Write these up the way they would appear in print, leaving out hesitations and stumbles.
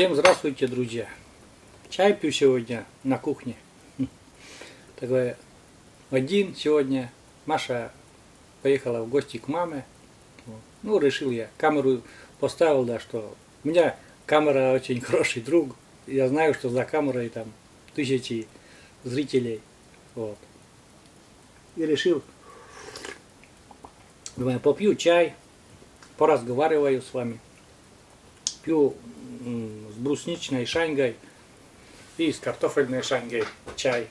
Всем здравствуйте, друзья! Чай пью сегодня на кухне. Такой один сегодня. Маша поехала в гости к маме. Ну, решил я. Камеру поставил, да, что у меня камера очень хороший друг. Я знаю, что за камерой там тысячи зрителей. Вот. И решил, думаю, попью чай, поразговариваю с вами. Пью с брусничной шаньгой и с картофельной шаньгой чай.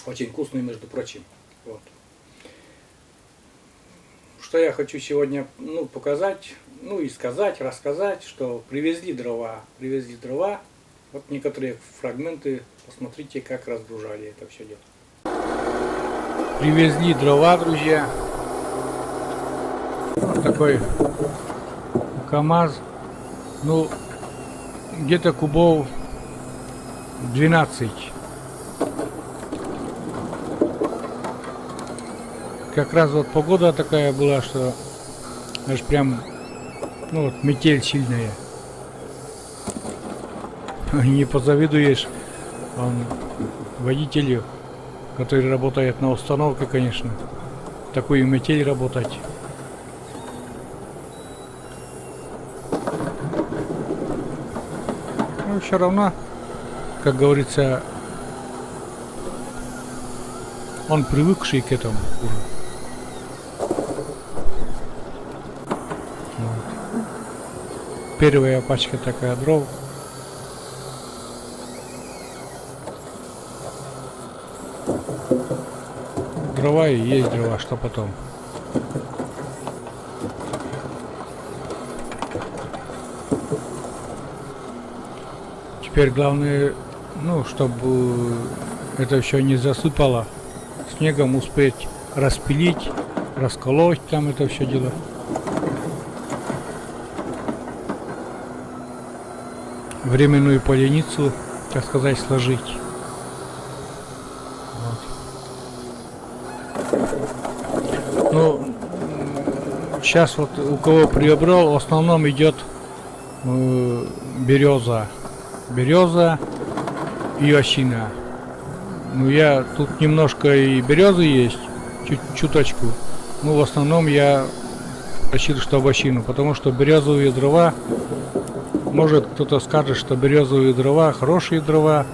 Очень вкусный, между прочим. Вот. Что я хочу сегодня показать, и сказать, рассказать, что привезли дрова. Вот некоторые фрагменты, посмотрите, как разгружали это все дело. Привезли дрова, друзья. Вот такой КамАЗ. Где-то кубов 12. Как раз вот погода такая была, что аж прям, метель сильная. Не позавидуешь водителю, который работает на установке, конечно, такую метель работать. Но все равно, как говорится, он привыкший к этому уже. Вот. Первая пачка такая дров. Дрова и есть дрова, что потом. Теперь главное, чтобы это все не засыпало снегом, успеть распилить, расколоть там это все дело. Временную поленницу, так сказать, сложить. Вот. Сейчас вот у кого приобрел, в основном идет береза и осина. Я тут немножко и березы есть, чуточку. В основном я решил, что осину, потому что березовые дрова, может кто-то скажет, что березовые дрова хорошие дрова.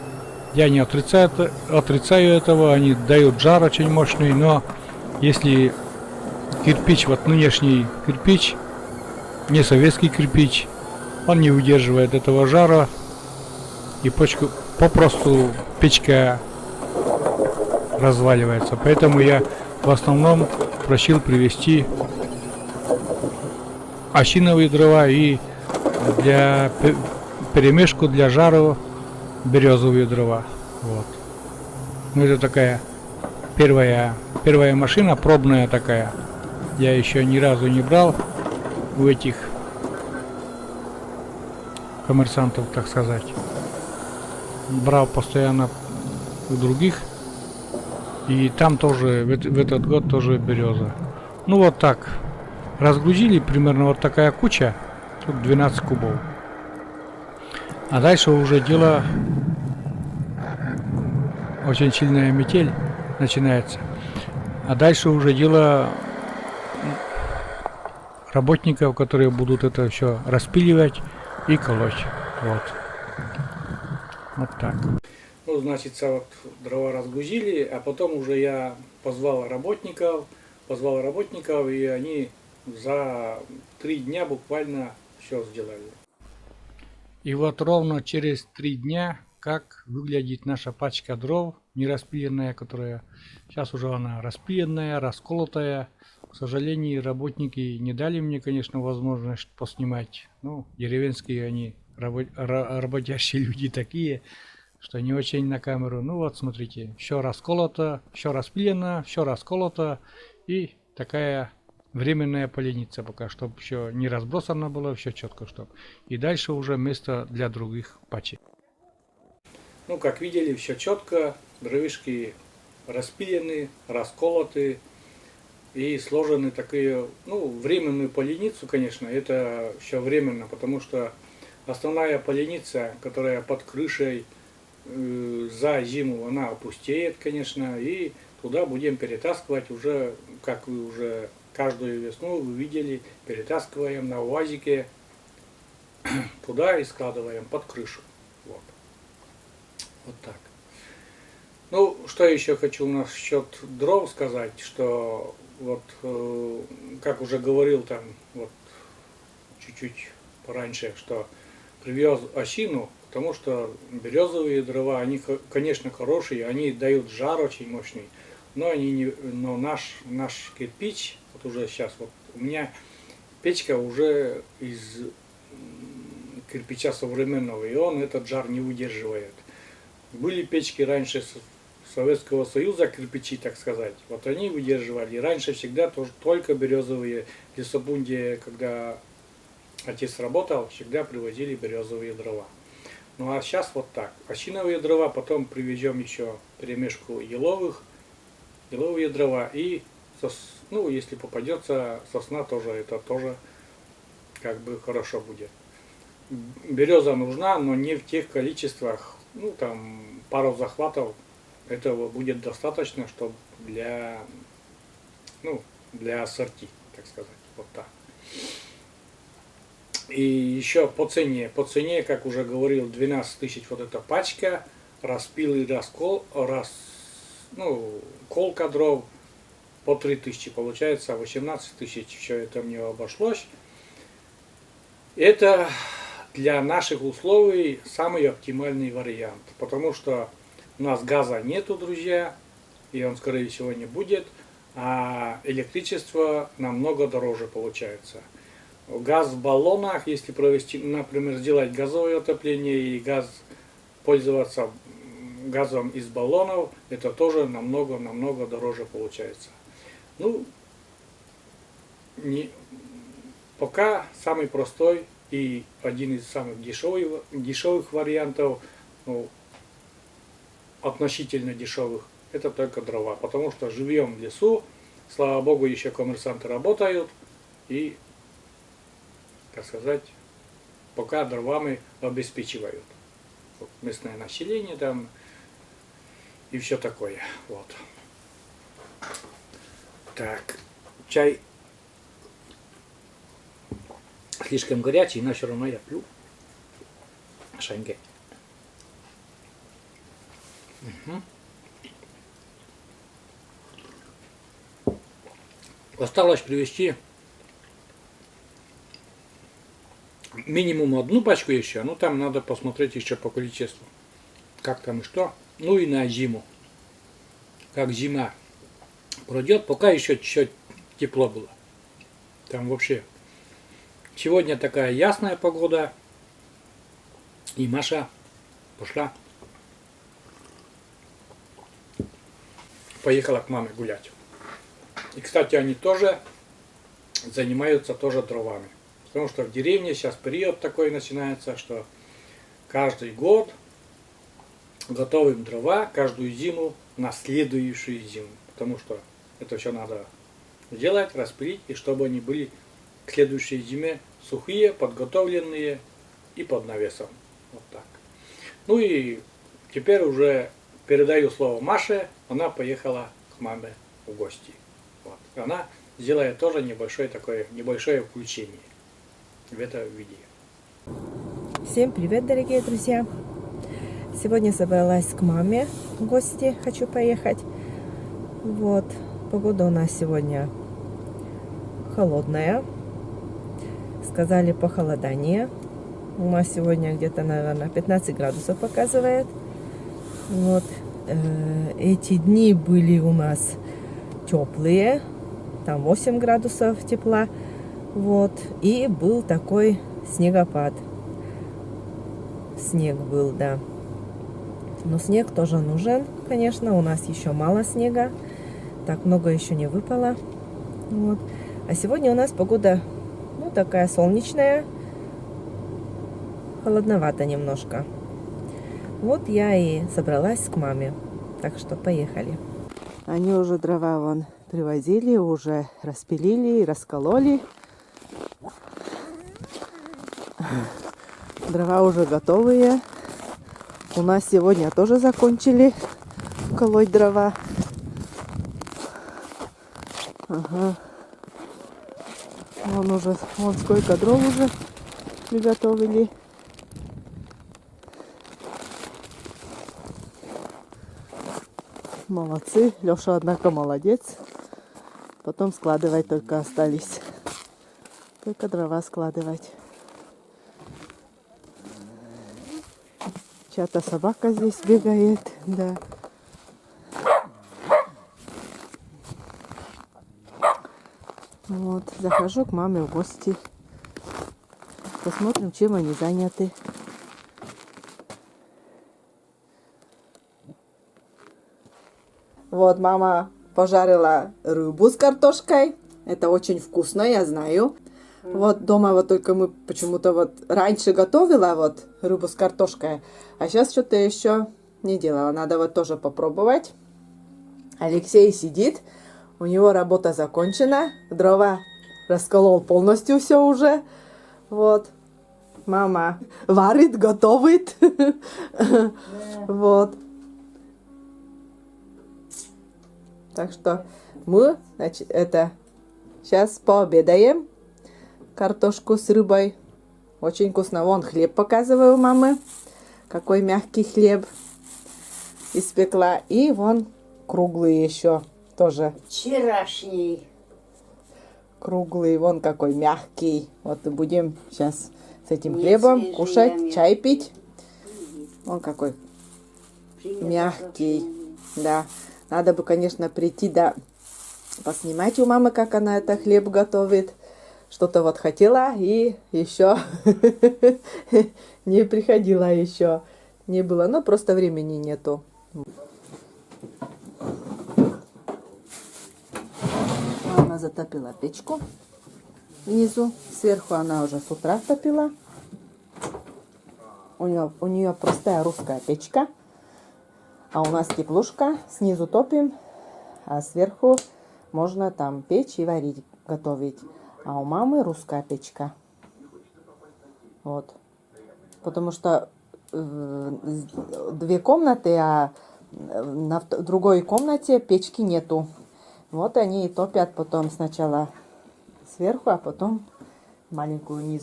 Я не отрицаю этого, они дают жар очень мощный, но если кирпич, вот нынешний кирпич, не советский кирпич, он не выдерживает этого жара, и попросту печка разваливается. Поэтому я в основном просил привезти осиновые дрова и для перемешку, для жару березовые дрова. Вот. Это такая первая машина, пробная такая. Я еще ни разу не брал у этих коммерсантов, так сказать. Брал постоянно у других. И там тоже, в этот год тоже береза. Вот так. Разгрузили примерно вот такая куча. Тут 12 кубов. А дальше уже дело, очень сильная метель начинается. А дальше уже дело работников, которые будут это все распиливать и колоть. Вот так. Значит, вот дрова разгрузили, а потом уже я позвал работников, и они за 3 дня буквально все сделали. И вот ровно через 3 дня, как выглядит наша пачка дров, не распиленная, которая сейчас уже она распиленная, расколотая. К сожалению, работники не дали мне, конечно, возможность поснимать. Деревенские они, работящие люди такие, что не очень на камеру. Вот смотрите, все расколото, все распилено, все расколото, и такая временная поленница пока, чтобы все не разбросано было, все четко, чтобы. И дальше уже место для других пачек. Как видели, все четко, дровишки распилены, расколоты и сложены такие, временную поленницу, конечно, это все временно, потому что основная поленица, которая под крышей за зиму, она опустеет, конечно, и туда будем перетаскивать уже, как вы уже каждую весну вы видели, перетаскиваем на УАЗике туда и складываем под крышу. Вот. Вот так. Ну, что еще хочу насчет дров сказать, что вот, как уже говорил там, вот, чуть-чуть пораньше, что привез осину, потому что березовые дрова, они, конечно, хорошие, они дают жар очень мощный, но они не, но наш кирпич, вот уже сейчас, вот у меня печка уже из кирпича современного, и он этот жар не выдерживает. Были печки раньше Советского Союза, кирпичи, так сказать, вот они выдерживали. И раньше всегда тоже только березовые, в Лесопунде, когда отец работал, всегда привозили березовые дрова. Ну а сейчас вот так. Осиновые дрова, потом привезем еще перемешку еловые дрова и, ну, если попадется сосна, тоже это тоже как бы хорошо будет. Береза нужна, но не в тех количествах, ну там пару захватов, этого будет достаточно, чтобы для ассорти, так сказать, вот так. И еще по цене, как уже говорил, 12 тысяч вот эта пачка, распил и колка дров по 3 тысячи, получается 18 тысяч, все это мне обошлось. Это для наших условий самый оптимальный вариант, потому что у нас газа нету, друзья, и он, скорее всего, не будет, а электричество намного дороже получается. Газ в баллонах, если провести, например, сделать газовое отопление и пользоваться газом из баллонов, это тоже намного дороже получается. Ну, пока самый простой и один из самых дешевых вариантов, ну, относительно дешевых, это только дрова, потому что живем в лесу, слава богу, еще коммерсанты работают, и, так сказать, пока дровами обеспечивают вот, местное население там и все такое. Вот. Так, чай слишком горячий, но все равно я пью. Шаньге. Угу. Осталось привезти минимум одну пачку еще, ну там надо посмотреть еще по количеству, как там и что. Ну и на зиму, как зима пройдет, пока еще чуть тепло было. Там вообще сегодня такая ясная погода, и Маша поехала к маме гулять. И, кстати, они тоже занимаются тоже дровами. Потому что в деревне сейчас период такой начинается, что каждый год готовим дрова каждую зиму на следующую зиму. Потому что это все надо сделать, распилить, и чтобы они были к следующей зиме сухие, подготовленные и под навесом. Вот так. Ну и теперь уже передаю слово Маше, она поехала к маме в гости. Вот. Она сделает тоже небольшое включение в это видео. Всем привет, дорогие друзья! Сегодня собралась к маме в гости, хочу поехать. Вот, погода у нас сегодня холодная. Сказали похолодание. У нас сегодня где-то, наверное, 15 градусов показывает. Вот, эти дни были у нас теплые, там 8 градусов тепла. Вот, и был такой снегопад. Снег был, да. Но снег тоже нужен, конечно. У нас еще мало снега. Так много еще не выпало. Вот. А сегодня у нас погода, ну, такая солнечная. Холодновато немножко. Вот я и собралась к маме. Так что поехали. Они уже дрова вон привозили, уже распилили и раскололи. Дрова уже готовые. У нас сегодня тоже закончили колоть дрова. Ага. Вон сколько дров уже приготовили. Молодцы. Леша, однако, молодец. Потом складывать только остались. Только дрова складывать. Чья-то собака здесь бегает. Да. Вот, захожу к маме в гости. Посмотрим, чем они заняты. Вот, мама пожарила рыбу с картошкой. Это очень вкусно, я знаю. Вот дома вот только мы почему-то вот раньше готовила вот рыбу с картошкой, а сейчас что-то еще не делала. Надо вот тоже попробовать. Алексей сидит, у него работа закончена, дрова расколол полностью все уже. Вот. Мама варит, готовит. Вот. Так что мы, значит, это сейчас пообедаем. Картошку с рыбой. Очень вкусно. Вон хлеб показываю мамы. Какой мягкий хлеб испекла. И вон круглый еще тоже. Вчерашний. Круглый. Вон какой мягкий. Вот и будем сейчас с этим хлебом кушать, чай пить. Вон какой мягкий. Да. Надо бы, конечно, прийти, да, поснимать у мамы, как она это хлеб готовит. Что-то вот хотела и еще не приходила еще. Не было, но просто времени нету. Мама затопила печку внизу. Сверху она уже с утра топила. У нее простая русская печка. А у нас теплушка. Снизу топим, а сверху можно там печь и варить, готовить. А у мамы русская печка. Вот. Потому что две комнаты, а на другой комнате печки нету. Вот они и топят потом сначала сверху, а потом маленькую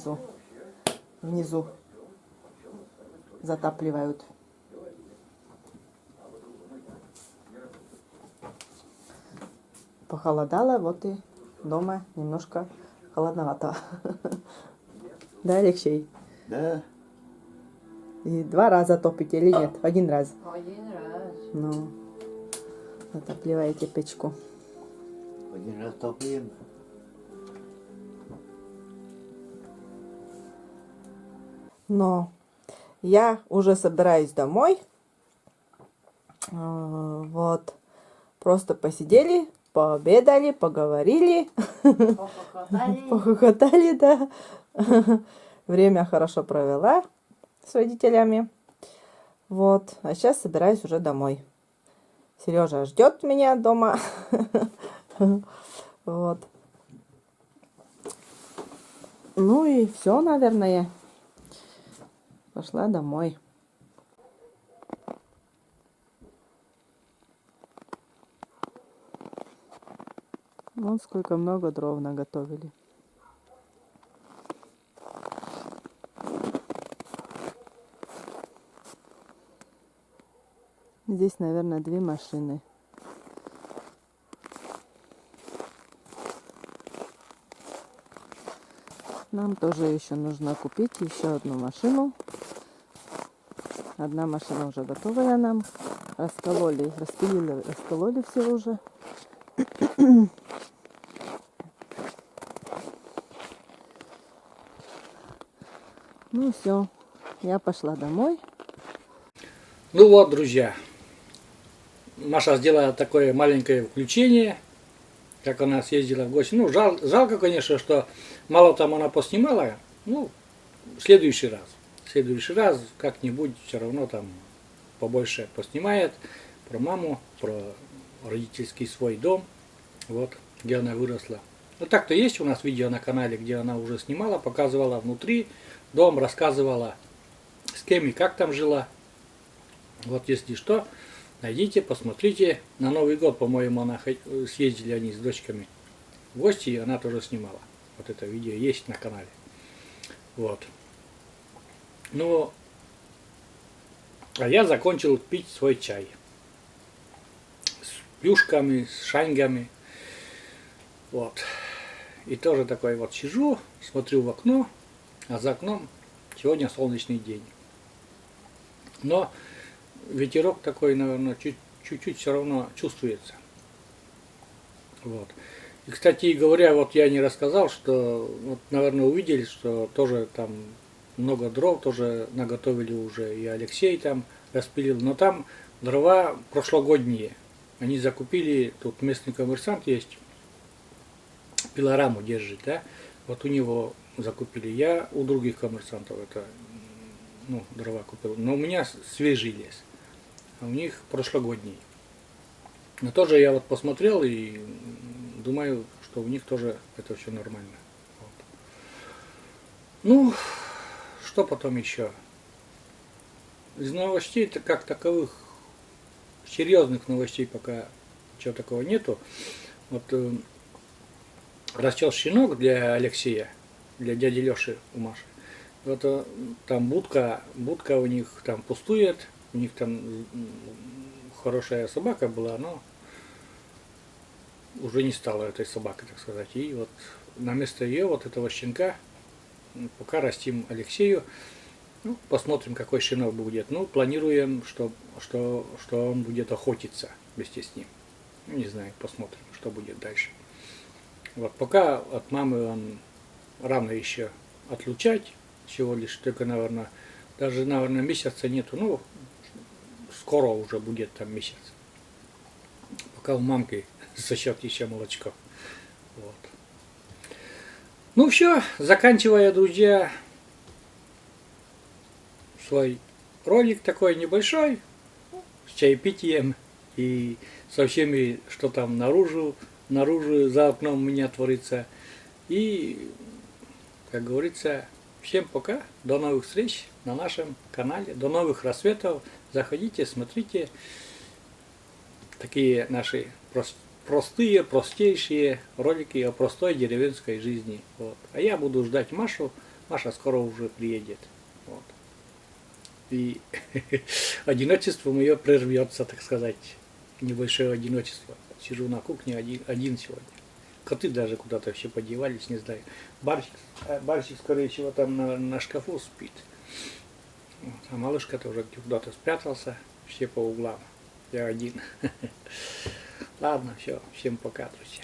внизу затапливают. Похолодало, вот и дома немножко холодновато. Да, Алексей? Да. И 2 раза топите или нет? 1 раз? 1 раз. Ну, отапливаете печку. 1 раз топим. Но я уже собираюсь домой. Вот. Просто посидели, пообедали, поговорили. Похохотали, да. Время хорошо провела с родителями. Вот. А сейчас собираюсь уже домой. Сережа ждет меня дома. Вот. Ну и все, наверное. Пошла домой. Вон сколько много дров наготовили. Здесь, наверное, 2 машины. Нам тоже еще нужно купить еще одну машину. Одна машина уже готовая нам. Раскололи, распилили, раскололи все уже. Ну все, я пошла домой. Ну вот, друзья, Маша сделала такое маленькое включение, как она съездила в гости. Ну, жалко, конечно, что мало там она поснимала. Ну, в следующий раз. В следующий раз как-нибудь все равно там побольше поснимает про маму, про родительский свой дом, вот, где она выросла. Ну, так-то есть у нас видео на канале, где она уже снимала, показывала внутри дом, рассказывала с кем и как там жила. Вот если что, найдите, посмотрите. На Новый год, по-моему, съездили они с дочками в гости, и она тоже снимала. Вот это видео есть на канале. Вот. Ну, а я закончил пить свой чай. С плюшками, с шаньгами. Вот. И тоже такой вот сижу, смотрю в окно, а за окном сегодня солнечный день. Но ветерок такой, наверное, чуть-чуть все равно чувствуется. Вот. И, кстати говоря, вот я не рассказал, что, вот, наверное, увидели, что тоже там много дров тоже наготовили уже, и Алексей там распилил. Но там дрова прошлогодние. Они закупили, тут местный коммерсант есть, пилораму держит, да, вот у него закупили. Я у других коммерсантов это, ну, дрова купил. Но у меня свежий лес, а у них прошлогодний. Но тоже я вот посмотрел и думаю, что у них тоже это все нормально. Вот. Ну, что потом еще? Из новостей-то как таковых, серьезных новостей пока ничего такого нету. Вот растет щенок для Алексея, для дяди Леши у Маши. Вот там будка у них там пустует, у них там хорошая собака была, но уже не стала этой собакой, так сказать. И вот на место ее, вот этого щенка, пока растим Алексею. Ну, посмотрим, какой щенок будет. Ну, планируем, что он будет охотиться вместе с ним. Ну, не знаю, посмотрим, что будет дальше. Вот, пока от мамы он рано еще отлучать, всего лишь только, наверное, даже, наверное, месяца нету. Ну, скоро уже будет там месяц. Пока у мамки сосет еще молочко. Вот. Ну все, заканчивая, друзья, свой ролик такой небольшой, с чаепитием и со всеми, что там наружу за окном у меня творится. И, как говорится, всем пока, до новых встреч на нашем канале, до новых рассветов. Заходите, смотрите такие наши простые, простейшие ролики о простой деревенской жизни. Вот. А я буду ждать Машу. Маша скоро уже приедет. Вот. И одиночество мое прервется, так сказать. Небольшое одиночество. Сижу на кухне один сегодня. Коты даже куда-то все подевались, не знаю. Барсик, скорее всего, там на шкафу спит. Вот. А малышка-то уже куда-то спрятался. Все по углам. Я один. Ладно, все. Всем пока, друзья.